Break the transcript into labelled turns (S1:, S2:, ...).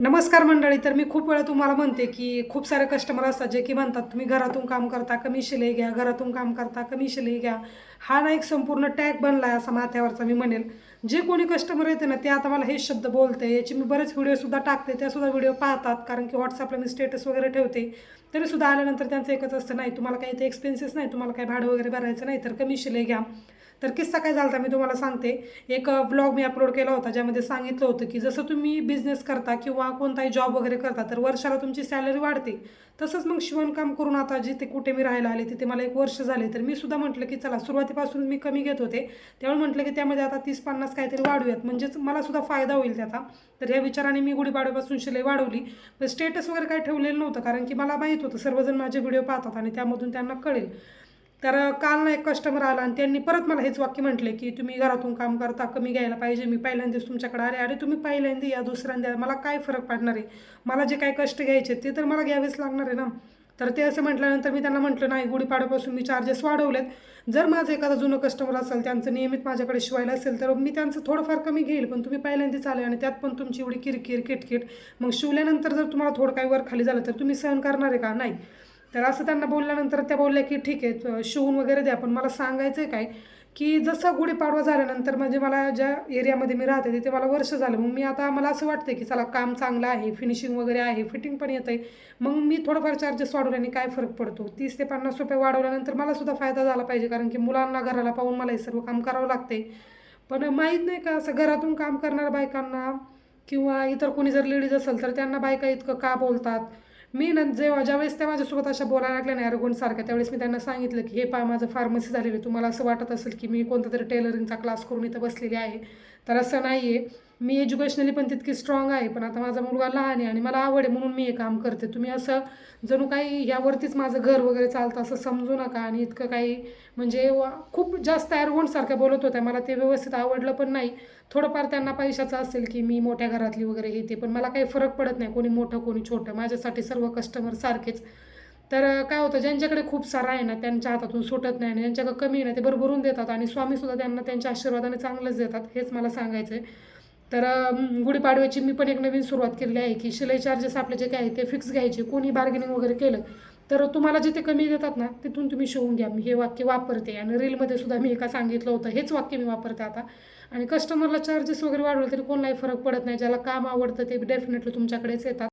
S1: नमस्कार मंडळी. तर मी खूप वेळा तुम्हाला म्हणते की खूप सारे कस्टमर असतात जे की म्हणतात तुम्ही घरातून काम करता कमी शिलाई घ्या, घरातून काम करता कमी शिलाई घ्या. हा ना एक संपूर्ण टॅग बनला आहे असा माथ्यावरचा मी म्हणेल. जे कोणी कस्टमर येते ना ते आता मला हेच शब्द बोलते. याची मी बरेच व्हिडिओसुद्धा टाकते, त्यासुद्धा व्हिडिओ पाहतात, कारण की व्हॉट्सअपला मी स्टेटस वगैरे ठेवते. तरीसुद्धा आल्यानंतर त्यांचं एकच असतं, नाही तुम्हाला काही ते एक्सपेन्सेस नाही, तुम्हाला काही भाडं वगैरे भरायचं नाही, तर कमी शिलाई घ्या. तर किस्सा काय झाला मी तुम्हाला सांगते. एक ब्लॉग मी अपलोड केला होता ज्यामध्ये सांगितलं होतं की जसं तुम्ही बिझनेस करता किंवा कोणताही जॉब वगैरे करता तर वर्षाला तुमची सॅलरी वाढते. तसंच मग शिवणकाम करून आता जिथे कुठे मी राहायला आले तिथे मला 1 वर्ष झाले, तर मी सुद्धा म्हटलं की चला सुरुवातीपासून मी कमी घेत होते, त्यामुळे म्हटलं की त्यामध्ये आता 30-50 काहीतरी वाढूयात, म्हणजेच मला सुद्धा फायदा होईल त्याचा. तर ह्या विचाराने मी गुढीपाडव्यापासून शिलाई वाढवली. पण स्टेटस वगैरे काही ठेवलेलं नव्हतं, कारण की मला माहीत होतं सर्वजण माझे व्हिडिओ पाहतात आणि त्यामधून त्यांना कळेल. तर काल ना एक कस्टमर आला आणि त्यांनी परत मला हेच वाक्य म्हटले की तुम्ही घरातून काम करता, कमी घ्यायला पाहिजे. मी पहिल्यांदाच तुमच्याकडे आले. अरे तुम्ही पहिल्यांदा या, दुसऱ्यांदा या, मला काय फरक पडणार आहे? मला जे काही कष्ट घ्यायचे ते तर मला घ्यावेच लागणार आहे ना. तर ते असं म्हटल्यानंतर मी त्यांना म्हटलं, नाही, गुढीपाडव्यापासून मी चार्जेस वाढवलेत. जर माझं एखादा जुनं कस्टमर असेल, त्यांचं नियमित माझ्याकडे शिवायला असेल, तर मी त्यांचं थोडंफार कमी घेईल. पण तुम्ही पहिल्यांदाच आले आणि त्यात पण तुमची एवढी किरकिर किटकिट, मग शिवल्यानंतर जर तुम्हाला थोडं काही वर खाली झालं तर तुम्ही सहन करणार आहे का? नाही. तर असं त्यांना बोलल्यानंतर त्या बोलल्या की ठीक आहे, शिवून वगैरे द्या. पण मला सांगायचं आहे काय, की जसं गुढीपाडवा झाल्यानंतर म्हणजे मला ज्या एरियामध्ये मी राहते तिथे मला वर्ष झालं. मग मी आता मला असं वाटतं की चला काम चांगलं आहे, फिनिशिंग वगैरे आहे, फिटिंग पण येतं आहे. मग मी थोडंफार चार्जेस वाढवल्याने काय फरक पडतो? 30 ते 50 रुपये वाढवल्यानंतर मला सुद्धा फायदा झाला पाहिजे, कारण की मुलांना घराला पाहून मला हे सर्व काम करावं लागते. पण माहीत नाही का, असं घरातून काम करणाऱ्या बायकांना किंवा इतर कोणी जर लेडीज असेल तर त्यांना बायका इतकं का बोलतात? मी ना जेव्हा ज्यावेळेस त्या माझ्यासोबत अशा बोलायला लागल्या ना ॲरोगंटसारख्या, त्यावेळेस मी त्यांना सांगितलं की हे पहा, माझं फार्मसी झालेलं आहे. तुम्हाला असं वाटत असेल की मी कोणता तरी टेलरिंगचा क्लास करून इथं बसलेली आहे, तर असं नाही आहे. मी एज्युकेशनली पण तितकी स्ट्रॉंग आहे, पण आता माझा मुलगा लहान आहे आणि मला आवड आहे म्हणून मी हे काम करते. तुम्ही असं जणू काही यावरतीच माझं घर वगैरे चालतं असं समजू नका. आणि इतकं काही म्हणजे खूप जास्त ॲरोगंटसारख्या बोलत होत्या. मला ते व्यवस्थित आवडलं पण नाही. थोडंफार त्यांना पैशाचं असेल की मी मोठ्या घरातली वगैरे हे ते, पण मला काही फरक पडत नाही, कोणी मोठं कोणी छोटं, माझ्यासाठी सर्व कस्टमर सारखेच. तर काय होतं, ज्यांच्याकडे खूप सारा आहे ना त्यांच्या हातातून सुटत नाही, आणि ज्यांच्याकडे कमी आहे ना ते भरभरून देतात, आणि स्वामीसुद्धा त्यांना त्यांच्या आशीर्वादाने चांगलंच देतात. हेच मला सांगायचं आहे. तर गुढीपाडव्याची मी पण एक नवीन सुरुवात केलेली आहे की शिलाई चार्जेस आपले जे काय आहे ते फिक्स घ्यायचे. कोणी बार्गेनिंग वगैरे केलं तर तुम्हाला जिथे कमी देतात ना तिथून तुम्ही शिवून घ्या. मी हे वाक्य वापरते आणि रीलमध्ये सुद्धा मी एका सांगितलं होतं, हेच वाक्य मी वापरते आता. आणि कस्टमरला चार्जेस वगैरे वाढवले तरी कोणालाही फरक पडत नाही. ज्याला काम आवडतं ते डेफिनेटली तुमच्याकडेच येतात.